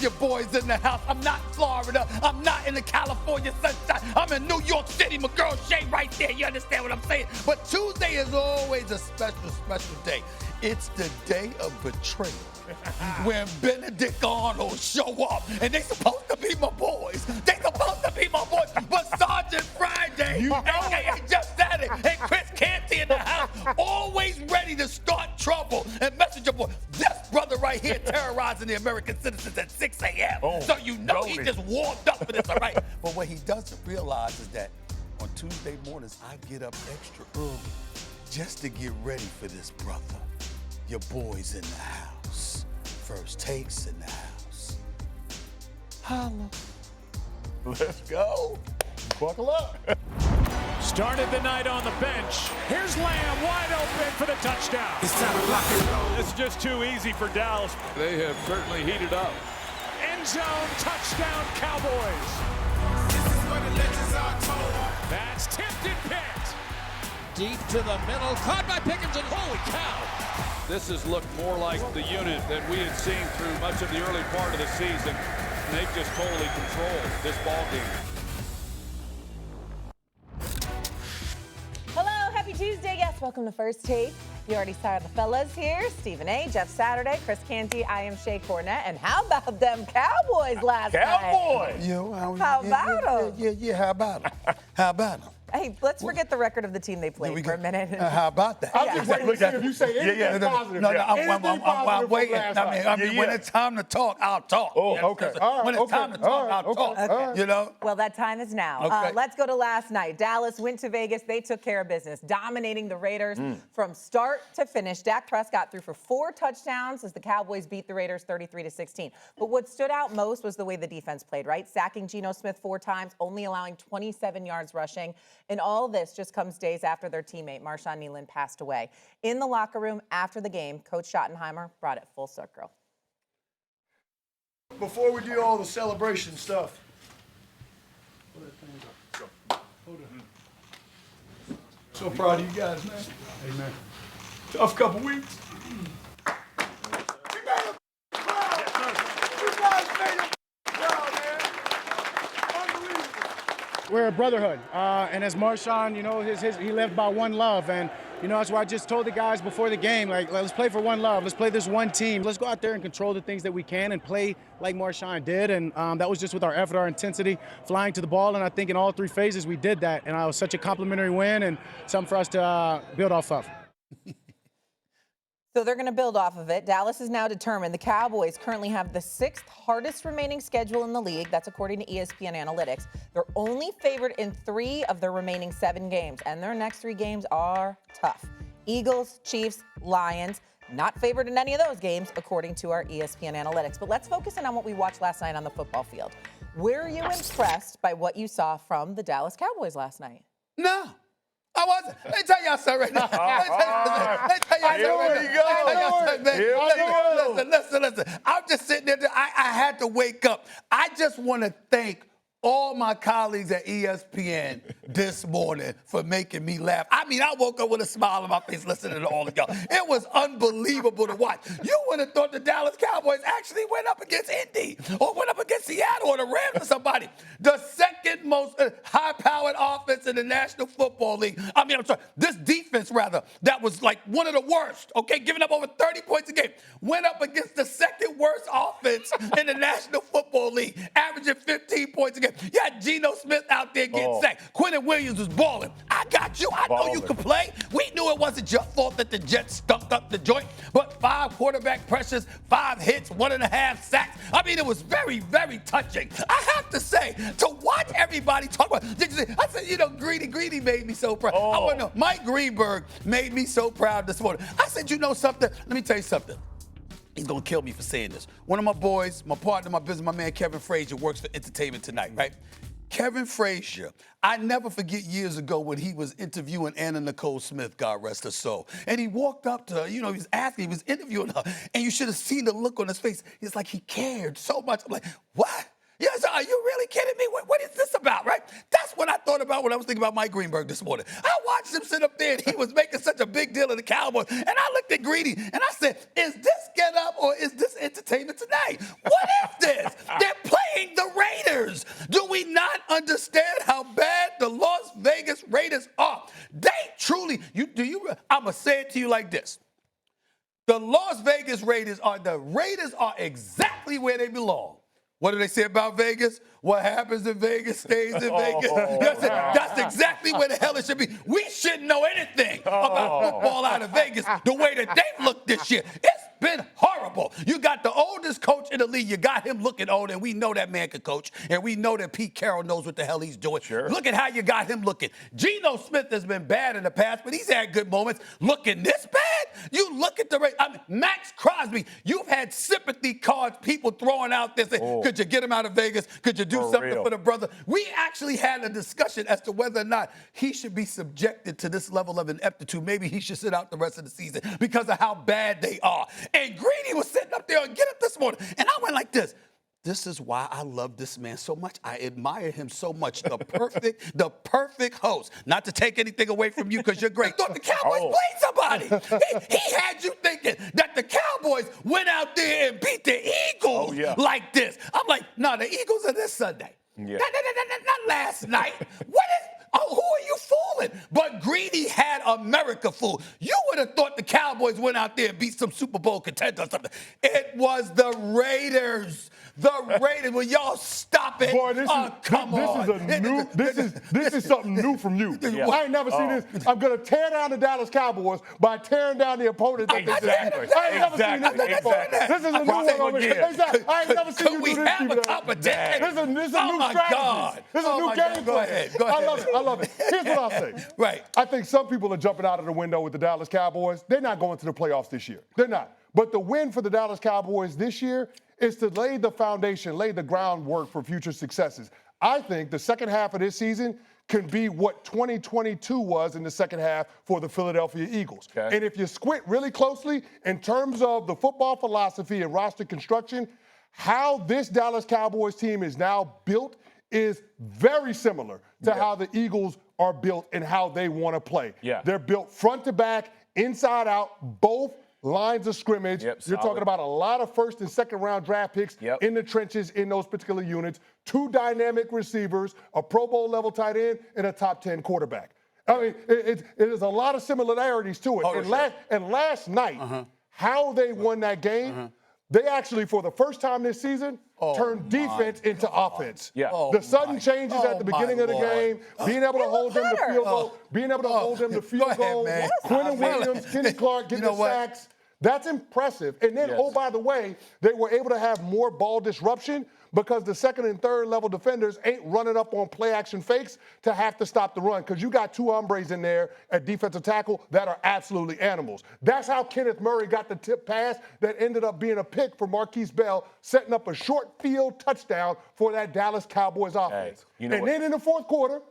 Your boy's in the house. I'm not in Florida. I'm not in the California sunshine. I'm in New York City. My girl Shae right there. You understand what I'm saying? But Tuesday is always a special, special day. It's the day of betrayal. When Benedict Arnold show up, and they supposed to be my boys. They supposed to be my boys. But Sergeant Friday, a.k.a. Jeff Saturday, and Chris Canty in the house, always ready to start trouble. And Messenger Boy, this brother right here terrorizing the American citizens at 6 a.m. So you know he just warmed up for this, all right? But what he doesn't realize is that on Tuesday mornings, I get up extra early just to get ready for this brother. Your boy's in the house. First Takes in the house. Holla. Let's go. Buckle up. Started the night on the bench. Here's Lamb wide open for the touchdown. It's time to lock and roll. It's just too easy for Dallas. They have certainly heated up. End zone touchdown Cowboys. This is where the legends are told. That's tipped and picked. Deep to the middle, caught by Pickens, and holy cow. This has looked more like the unit that we had seen through much of the early part of the season. And they've just totally controlled this ball game. Hello, happy Tuesday. Yes, welcome to First Take. You already saw the fellas here. Stephen A., Jeff Saturday, Chris Canty, I am Shae Cornette. And how about them Cowboys last night? Cowboys! How about them? Yeah, how about them? How about them? Hey, let's forget the record of the team they played for a minute. How about that? I'm just waiting to see if you say anything positive. I'm waiting. I mean, when it's time to talk, I'll talk. Oh, okay. All right, when it's time to talk, I'll talk. Okay. You know? Well, that time is now. Okay. Let's go to last night. Dallas went to Vegas. They took care of business, dominating the Raiders from start to finish. Dak Prescott threw for 4 touchdowns as the Cowboys beat the Raiders 33-16. But what stood out most was the way the defense played, right? Sacking Geno Smith 4 times, only allowing 27 yards rushing. And all this just comes days after their teammate, Marshawn Kneeland, passed away. In the locker room after the game, Coach Schottenheimer brought it full circle. Before we do all the celebration stuff, so proud of you guys, man. Amen. Tough couple weeks. We're a brotherhood, and as Marshawn, you know, he lived by one love, and you know that's why I just told the guys before the game, like, let's play for one love, let's play this one team, let's go out there and control the things that we can and play like Marshawn did, and that was just with our effort, our intensity, flying to the ball, and I think in all 3 phases we did that, and it was such a complimentary win and something for us to build off of. So they're going to build off of it. Dallas is now determined. The Cowboys currently have the 6th hardest remaining schedule in the league. That's according to ESPN Analytics. They're only favored in 3 of their remaining 7 games, and their next 3 games are tough. Eagles, Chiefs, Lions. Not favored in any of those games, according to our ESPN Analytics. But let's focus in on what we watched last night on the football field. Were you impressed by what you saw from the Dallas Cowboys last night? No. I wasn't. Let me tell y'all something right now. Let me tell y'all something right now. Listen. I'm just sitting there. I had to wake up. I just want to thank all my colleagues at ESPN this morning for making me laugh. I mean, I woke up with a smile on my face listening to all of y'all. It was unbelievable to watch. You would have thought the Dallas Cowboys actually went up against Indy or went up against Seattle or the Rams or somebody. The second most high-powered offense in the National Football League. This defense, rather, that was like one of the worst, okay, giving up over 30 points a game, went up against the second worst offense in the National Football League, averaging 15 points a game. You had Geno Smith out there getting sacked. Quentin Williams was balling. I got you. I know you could play. We knew it wasn't your fault that the Jets stunk up the joint, but 5 quarterback pressures, 5 hits, 1.5 sacks. I mean, it was very, very touching. I have to say, to watch everybody talk about, I said, you know, Greeny made me so proud. I want to know, Mike Greenberg made me so proud this morning. I said, you know something? Let me tell you something. He's going to kill me for saying this. One of my boys, my partner, my business, my man Kevin Frazier works for Entertainment Tonight, right? Kevin Frazier, I never forget years ago when he was interviewing Anna Nicole Smith, God rest her soul. And he walked up to her, you know, he was interviewing her, and you should have seen the look on his face. It's like he cared so much. I'm like, what? Yes, are you really kidding me? What is this about, right? That's what I thought about when I was thinking about Mike Greenberg this morning. I watched him sit up there, and he was making such a big deal of the Cowboys. And I looked at Greeny, and I said, is this Get Up or is this Entertainment Tonight? What is this? not understand how bad the Las Vegas Raiders are. They truly, I'm going to say it to you like this. The Las Vegas Raiders are exactly where they belong. What do they say about Vegas? What happens in Vegas stays in Vegas. That's exactly where the hell it should be. We shouldn't know anything about football out of Vegas the way that they look this year. It's been horrible. You got the oldest coach in the league. You got him looking old, and we know that man can coach, and we know that Pete Carroll knows what the hell he's doing. Sure. Look at how you got him looking. Geno Smith has been bad in the past, but he's had good moments. Looking this bad? You look at Max Crosby, you've had sympathy cards, people throwing out there saying, could you get him out of Vegas? Could you do something for the brother? We actually had a discussion as to whether or not he should be subjected to this level of ineptitude. Maybe he should sit out the rest of the season because of how bad they are. And Greeny was sitting up there and get up this morning. And I went like this. This is why I love this man so much. I admire him so much. The perfect host. Not to take anything away from you because you're great. Thought the Cowboys played somebody. He had you thinking that the Cowboys went out there and beat the Eagles like this. I'm like, no, the Eagles are this Sunday. Yeah. Not last night. Who are you fooling? But Greeny had America fooled. You would have thought the Cowboys went out there and beat some Super Bowl contender or something. It was the Raiders. The Raiders. Will y'all stop it? Boy, come on. This is something new from you. Yeah. I ain't never seen this. I'm going to tear down the Dallas Cowboys by tearing down the opponent. Exactly. I ain't never seen this before. This is a new one over here. Exactly. I ain't never seen you do this. Have a competition? This is a new strategy. This is a new game plan. Go ahead. I love it. Here's what I'll say. Right. I think some people are jumping out of the window with the Dallas Cowboys. They're not going to the playoffs this year. They're not. But the win for the Dallas Cowboys this year is to lay the foundation, lay the groundwork for future successes. I think the second half of this season can be what 2022 was in the second half for the Philadelphia Eagles. Okay. And if you squint really closely in terms of the football philosophy and roster construction, how this Dallas Cowboys team is now built is very similar to how the Eagles are built and how they want to play. Yeah. They're built front to back, inside out, both lines of scrimmage. You're talking about a lot of first and second round draft picks in the trenches in those particular units, 2 dynamic receivers, a Pro Bowl level tight end, and a top 10 quarterback. I mean, it is a lot of similarities to it. And last night, how they won that game, they actually, for the first time this season, turned defense into offense. Yeah. The sudden changes at the beginning of the game, being able to hold them to field goal, Quentin Williams, Kenny Clark getting the sacks. That's impressive. And then, oh, by the way, they were able to have more ball disruption because the second and third level defenders ain't running up on play action fakes to have to stop the run because you got 2 hombres in there at defensive tackle that are absolutely animals. That's how Kenneth Murray got the tip pass that ended up being a pick for Marquise Bell, setting up a short field touchdown for that Dallas Cowboys offense. Hey, then in the fourth quarter,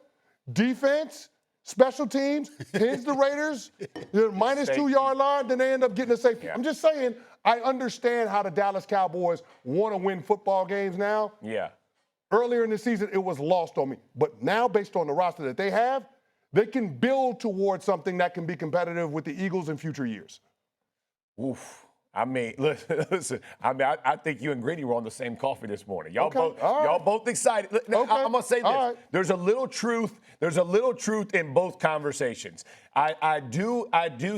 defense, special teams, pins the Raiders, minus 2 yard line, then they end up getting a safety. I'm just saying, I understand how the Dallas Cowboys want to win football games now. Yeah. Earlier in the season, it was lost on me. But now, based on the roster that they have, they can build towards something that can be competitive with the Eagles in future years. Oof. I mean, listen. I mean, I think you and Greeny were on the same coffee this morning. Y'all both excited. I'm gonna say this. There's a little truth. There's a little truth in both conversations. I do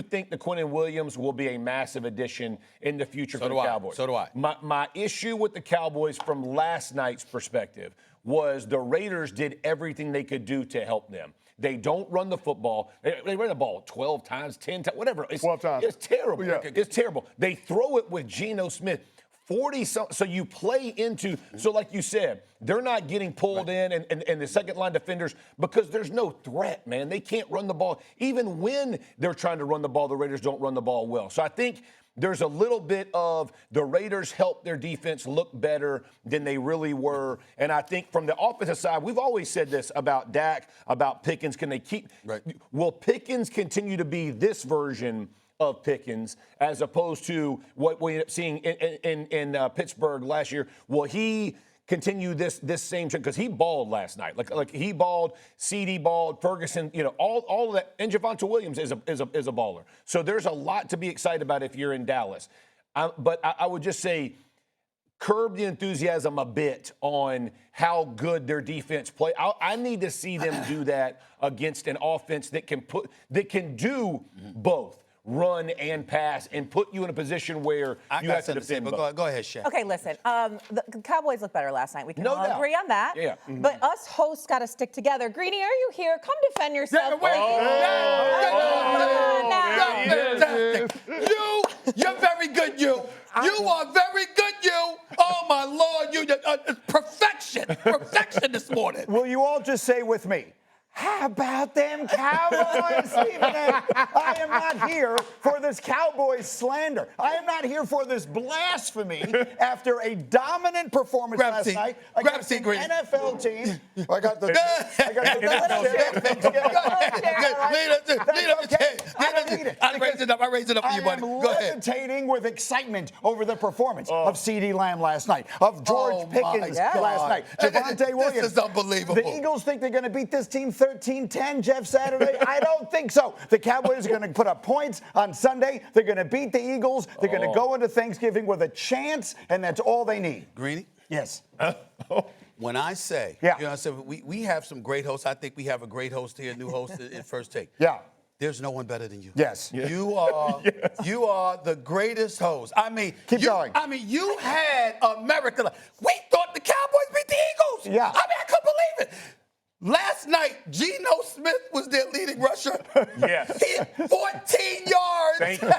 think the Quentin Williams will be a massive addition in the future for the Cowboys. So do I. My issue with the Cowboys from last night's perspective was the Raiders did everything they could do to help them. They don't run the football. They run the ball 12 times, 10 times, whatever. 12 times. It's terrible. Yeah. It's terrible. They throw it with Geno Smith. 40 so you play into, so like you said, they're not getting pulled in and the second line defenders because there's no threat, man. They can't run the ball. Even when they're trying to run the ball, the Raiders don't run the ball well. So I think there's a little bit of the Raiders help their defense look better than they really were. And I think from the offensive side, we've always said this about Dak, about Pickens. Can they keep will Pickens continue to be this version of Pickens as opposed to what we ended up seeing in Pittsburgh last year? Will he continue this same trend? Because he balled last night. Like he balled, CD balled, Ferguson, all of that. And Javonte Williams is a baller. So there's a lot to be excited about if you're in Dallas. But I would just say curb the enthusiasm a bit on how good their defense play. I need to see them do that against an offense that can do both. Run and pass and put you in a position where you have to defend. But go ahead, Shae. Okay, listen. The Cowboys look better last night. We can No all doubt. agree on that. Yeah. But us hosts got to stick together. Greeny, are you here? Come defend yourself. Wait. Fantastic. You're very good, you. You are very good, you. Oh, my Lord. You perfection. Perfection this morning. Will you all just say with me, how about them Cowboys, Stephen A? I am not here for this Cowboys slander. I am not here for this blasphemy after a dominant performance last night against an NFL team. I got the I raised it up for you, buddy. Go ahead. I'm levitating with excitement over the performance of C.D. Lamb last night, of George Pickens last night, Javonte Williams. This is unbelievable. The Eagles think they're going to beat this team 13-10, Jeff Saturday? I don't think so. The Cowboys are going to put up points on Sunday. They're going to beat the Eagles. They're going to go into Thanksgiving with a chance, and that's all they need. Greeny? Yes. When I say, Yeah. you know, I said we have some great hosts. I think we have a great host here, new host in First Take. Yeah. There's no one better than you. Yes. You are you are the greatest host. I mean, Keep going. I mean, you had America. We thought the Cowboys beat the Eagles. Yeah. I mean, I couldn't believe it. Last night, Geno Smith was their leading rusher. Yes. He had 14 yards. Thank you.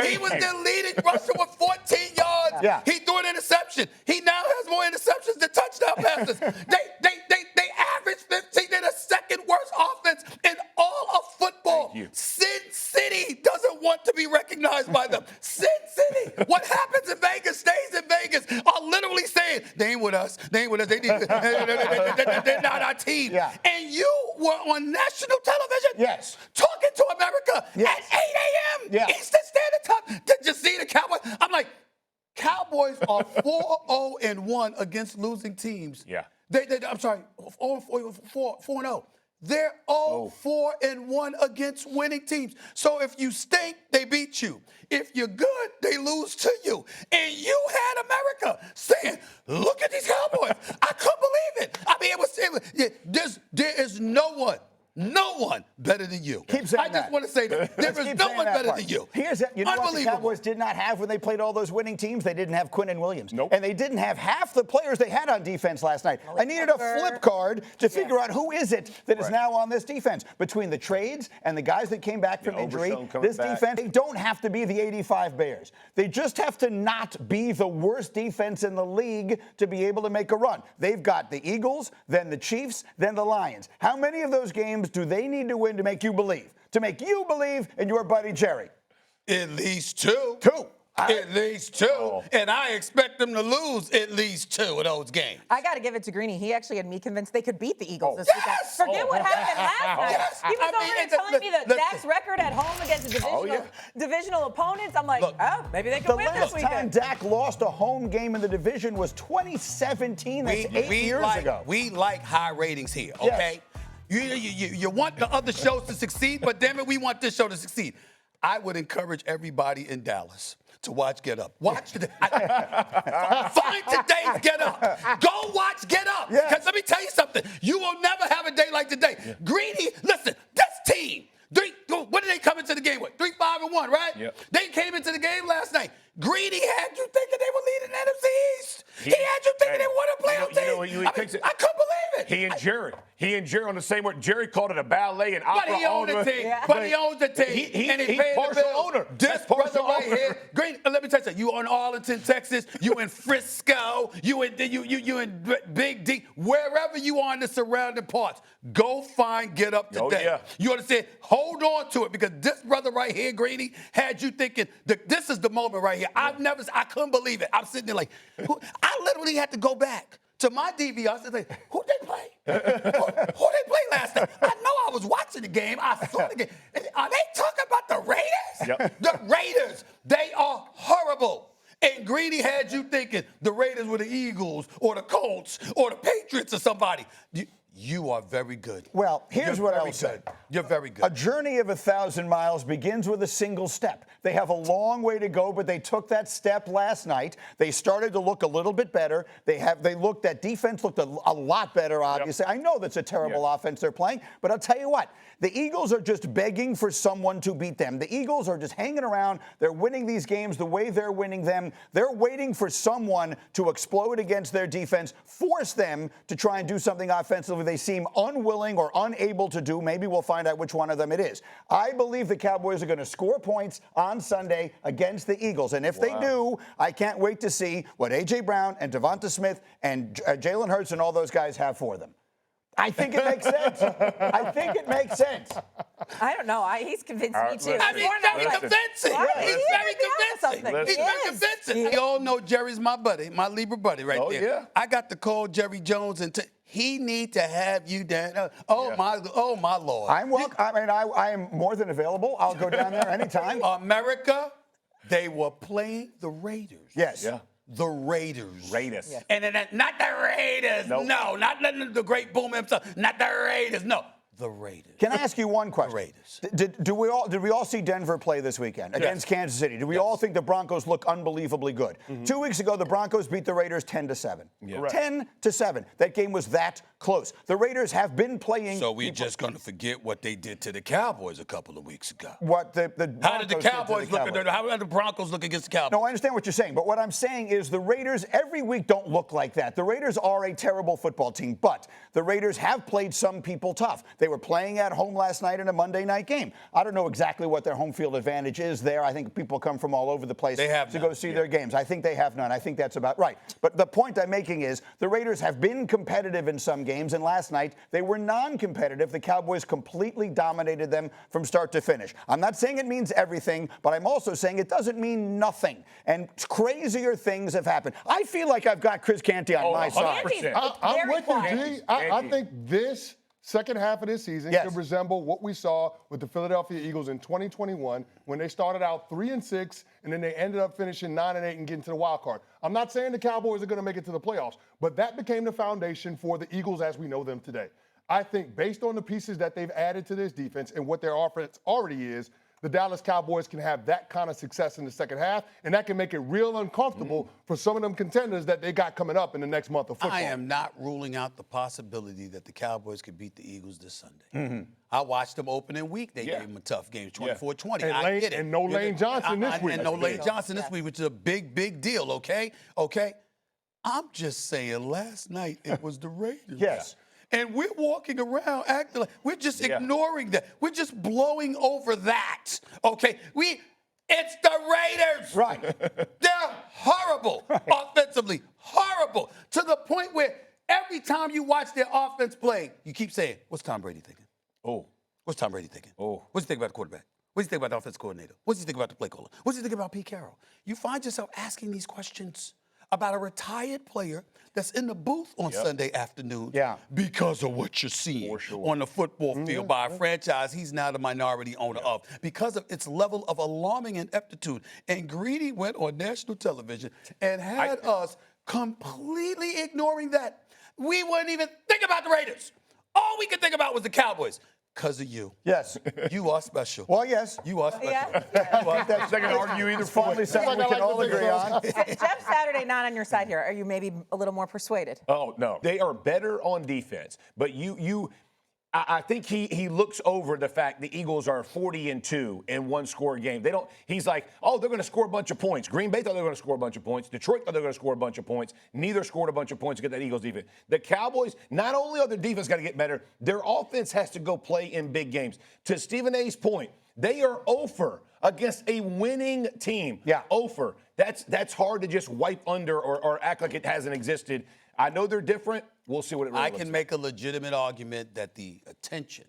He was their leading rusher with 14 yards. Yeah. He threw an interception. He now has more interceptions than touchdown passes. They averaged 15. They're the second worst offense in all of football. Sin City doesn't want to be recognized by them. Sin City. What happens in Vegas stays in Vegas. Are literally saying they ain't with us. They ain't with us. They're not our team. Yeah. And you were on national television. Yes. Talking to America Yes. at 8 a.m. Yeah. Eastern Standard Time. Did you see the Cowboys? I'm like, Cowboys are 4-0-1 against losing teams. Yeah. I'm sorry, 4-0. They're 0-4-1 against winning teams. So if you stink, they beat you. If you're good, they lose to you. And you had America saying, look at these Cowboys. I couldn't believe it. I mean, there is no one better than you. Keep saying I just want to say that there is no one better than you. You know what the Cowboys did not have when they played all those winning teams? They didn't have Quinnen Williams. Nope. And they didn't have half the players they had on defense last night. I needed a flip card to figure out who is it that is now on this defense. Between the trades and the guys that came back from injury, this defense, they don't have to be the 85 Bears. They just have to not be the worst defense in the league to be able to make a run. They've got the Eagles, then the Chiefs, then the Lions. How many of those games do they need to win to make you believe? To make you believe in your buddy Jerry? At least two. Two. At least two. And I expect them to lose at least 2 of those games. I got to give it to Greeny. He actually had me convinced they could beat the Eagles this Yes! weekend. Forget what happened last night. Yes! He was I over mean, here telling me that Dak's record at home against divisional opponents. I'm like, maybe they could win this The last time weekend. Dak lost a home game in the division was 2017. That's 8 years ago. We like high ratings here, okay? You want the other shows to succeed, but damn it, we want this show to succeed. I would encourage everybody in Dallas to watch Get Up. Watch today. Find today's Get Up. Go watch Get Up. Because let me tell you something. You will never have a day like today. Greeny, listen, this team, what did they come into the game with? 3-5-1, right? Yep. They came into the game last night. Greeny had you thinking they were leading the NFC East. He had you thinking they won a playoff team. I couldn't believe it. He and Jerry on the same word. Jerry called it a ballet and opera. But he owned the team. But he owns the team. And he paid partial the bill. owner. This brother right here. Great. Let me tell you something. You in Arlington, Texas. You in Frisco. You in Big D. Wherever you are in the surrounding parts, go find Get Up today. Yeah. You understand? Hold on to it because this brother right here, Greeny, had you thinking that this is the moment right here. I couldn't believe it. I'm sitting there like, I literally had to go back to my DVR. I said, who they play? who they play last night? I know I was watching the game. I saw the game. Are they talking about the Raiders? Yep. The Raiders, they are horrible. And Greeny had you thinking the Raiders were the Eagles or the Colts or the Patriots or somebody. You are very good. Well, here's what I'll say. You're very good. A journey of 1,000 miles begins with a single step. They have a long way to go, but they took that step last night. They started to look a little bit better. That defense looked a lot better, obviously. Yep. I know that's a terrible offense they're playing, but I'll tell you what, the Eagles are just begging for someone to beat them. The Eagles are just hanging around. They're winning these games the way they're winning them. They're waiting for someone to explode against their defense, force them to try and do something offensively they seem unwilling or unable to do. Maybe we'll find out which one of them it is. I believe the Cowboys are going to score points on Sunday against the Eagles. And if they do, I can't wait to see what A.J. Brown and Devonta Smith and Jalen Hurts and all those guys have for them. I think it makes sense. I think it makes sense. I don't know. He's convinced me too. I mean, he's very convincing. He's very convincing. He's very convincing. You all know Jerry's my buddy, my Libra buddy right there. Yeah. I got to call Jerry Jones and he need to have you down. My Lord. I am more than available. I'll go down there anytime. America, they were playing the Raiders. Yes. Yeah. The Raiders. Yeah. And then not the Raiders. Nope. No, not the great boom himself. Not the Raiders. No. The Raiders. Can I ask you one question? The Raiders. Did we all see Denver play this weekend against Kansas City? Did we all think the Broncos look unbelievably good? 2 weeks ago, the Broncos beat the Raiders 10-7. 10-7. That game was that close. The Raiders have been playing. So we're just going to forget what they did to the Cowboys a couple of weeks ago. What the How did the Cowboys look? How did the Broncos look against the Cowboys? No, I understand what you're saying, but what I'm saying is the Raiders every week don't look like that. The Raiders are a terrible football team, but the Raiders have played some people tough. They were playing at home last night in a Monday night game. I don't know exactly what their home field advantage is there. I think people come from all over the place to go see their games. I think they have none. I think that's about right. But the point I'm making is the Raiders have been competitive in some games, and last night they were non-competitive. The Cowboys completely dominated them from start to finish. I'm not saying it means everything, but I'm also saying it doesn't mean nothing. And crazier things have happened. I feel like I've got Chris Canty on my side. I'm with you, G. I think this second half of this season could resemble what we saw with the Philadelphia Eagles in 2021 when they started out 3-6 and then they ended up finishing 9-8 and getting to the wild card. I'm not saying the Cowboys are going to make it to the playoffs, but that became the foundation for the Eagles as we know them today. I think based on the pieces that they've added to this defense and what their offense already is, the Dallas Cowboys can have that kind of success in the second half, and that can make it real uncomfortable for some of them contenders that they got coming up in the next month of football. I am not ruling out the possibility that the Cowboys could beat the Eagles this Sunday. I watched them opening week. They gave them a tough game, 24-20. I get it. And no Lane Johnson this week. And no Lane Johnson this week, which is a big, big deal, okay? I'm just saying last night it was the Raiders. Yes. And we're walking around acting like we're just ignoring that. We're just blowing over that. Okay? It's the Raiders. Right. They're horrible offensively. Horrible. To the point where every time you watch their offense play, you keep saying, what's Tom Brady thinking? What's Tom Brady thinking? What's he think about the quarterback? What does he think about the offense coordinator? What does he think about the play caller? What does he think about Pete Carroll? You find yourself asking these questions about a retired player that's in the booth on Sunday afternoon because of what you're seeing on the football field by a franchise he's now the minority owner of, because of its level of alarming ineptitude. And Greeny went on national television and had us completely ignoring that. We wouldn't even think about the Raiders. All we could think about was the Cowboys. Because of you. Yes. You are special. Well, yes. You are special. That's not going to argue either. Finally, something we can all agree on. Jeff Saturday not on your side here. Are you maybe a little more persuaded? Oh, no. They are better on defense. But I think he looks over the fact the Eagles are 40-2 in one-score game. He's like, they're going to score a bunch of points. Green Bay thought they were going to score a bunch of points. Detroit thought they were going to score a bunch of points. Neither scored a bunch of points against that Eagles defense. The Cowboys, not only are their defense got to get better, their offense has to go play in big games. To Stephen A's point, they are 0-for against a winning team. Yeah. 0-for. That's hard to just wipe under or act like it hasn't existed. I know they're different. We'll see what it really looks like. I can make a legitimate argument that the attention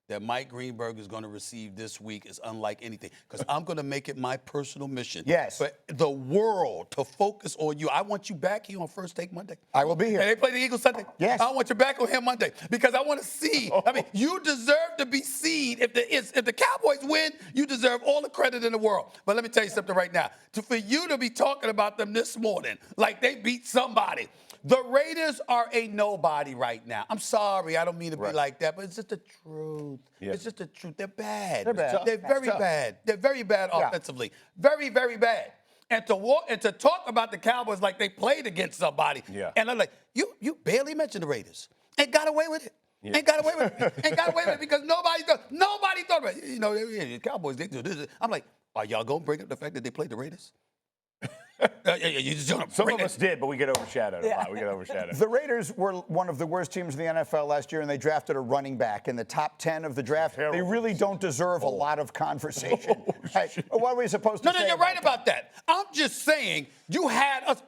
that Mike Greenberg is going to receive this week is unlike anything, because I'm going to make it my personal mission for the world to focus on you. I want you back here on First Take Monday. I will be here. And they play the Eagles Sunday. Yes. I want you back on here Monday because I want to see. I mean, you deserve to be seen. If the Cowboys win, you deserve all the credit in the world. But let me tell you something right now. For you to be talking about them this morning like they beat somebody the Raiders are a nobody right now. I'm sorry, I don't mean to be like that, but it's just the truth. Yeah. It's just the truth. They're bad. They're bad. They're very bad. They're very bad offensively. Very, very bad. And to talk about the Cowboys like they played against somebody. Yeah. And I'm like, you barely mentioned the Raiders and got away with it. Yeah. Ain't got away with it. Ain't got away with it because nobody thought about it. You know, the Cowboys, they do this. I'm like, are y'all going to bring up the fact that they played the Raiders? You just Some of us did, but we get overshadowed a lot. We get overshadowed. The Raiders were one of the worst teams in the NFL last year, and they drafted a running back in the top 10 of the draft. Terrible. They really don't deserve a lot of conversation. What are we supposed to say? No, you're right about that. I'm just saying, you had us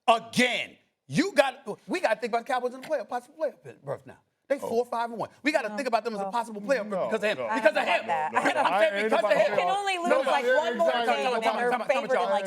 again. We got to think about the Cowboys in the playoff, possible playoff berth now. They 4-5-1. We got to think about them as a possible playoff berth because of him. Because of him. I'm saying because of him. They can only lose one more game, and they're favored in like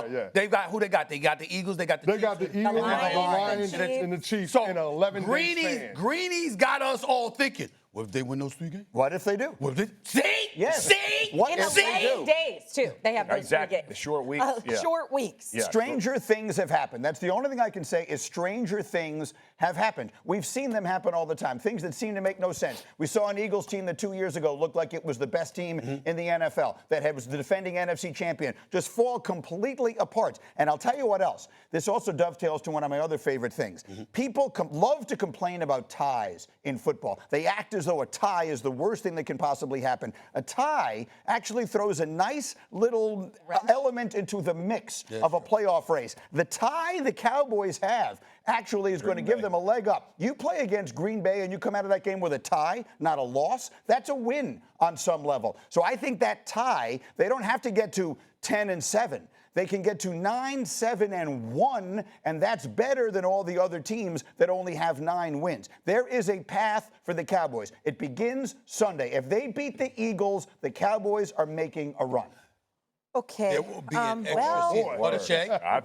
3. They got who they got? They got the Eagles. They got the Eagles, the Lions, and the Chiefs. So in an 11-day span. Greeny's got us all thinking. What if they win those 3 games? What if they do? What if they see? Yes. See? What in if they 11 days, too. They have those 3 games. The short weeks. Short weeks. Yeah. Stranger things have happened. That's the only thing I can say is stranger things have happened. We've seen them happen all the time. Things that seem to make no sense. We saw an Eagles team that 2 years ago looked like it was the best team in the NFL, that was the defending NFC champion, just fall completely apart. And I'll tell you what else. This also dovetails to one of my other favorite things. People love to complain about ties in football. They act as though a tie is the worst thing that can possibly happen. A tie actually throws a nice little element into the mix of a playoff race. The tie the Cowboys have actually is going to give them a leg up. You play against Green Bay and you come out of that game with a tie, not a loss, that's a win on some level. So I think that tie, they don't have to get to 10-7. They can get to 9-7-1, and that's better than all the other teams that only have 9 wins. There is a path for the Cowboys. It begins Sunday. If they beat the Eagles, the Cowboys are making a run. Okay. There will be an extra seat. What a Shae.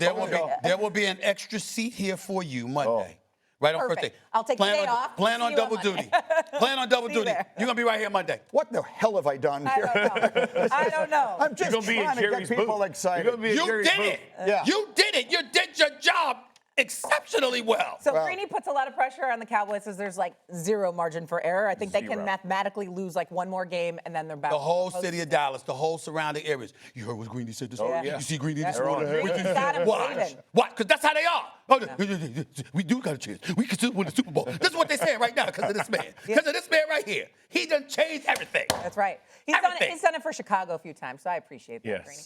There will be an extra seat here for you Monday. Right on Perfect. birthday. I'll take the day off. Plan on double duty. Plan on double duty. You're going to be right here Monday. What the hell have I done here? I don't know. I'm just trying to get people excited. You did it. Yeah. You did it. You did your job exceptionally well. So Greeny puts a lot of pressure on the Cowboys because there's like 0 margin for error. I think they can mathematically lose like 1 more game and then they're back. The whole city of Dallas, the whole surrounding areas. You heard what Greeny said this morning? You see Greeny this morning? Watch. Because that's how they are. We do got a chance. We can still win the Super Bowl. This is what they're saying right now because of this man. Because of this man right here. He done changed everything. That's right. He's done it for Chicago a few times, so I appreciate that, Greeny.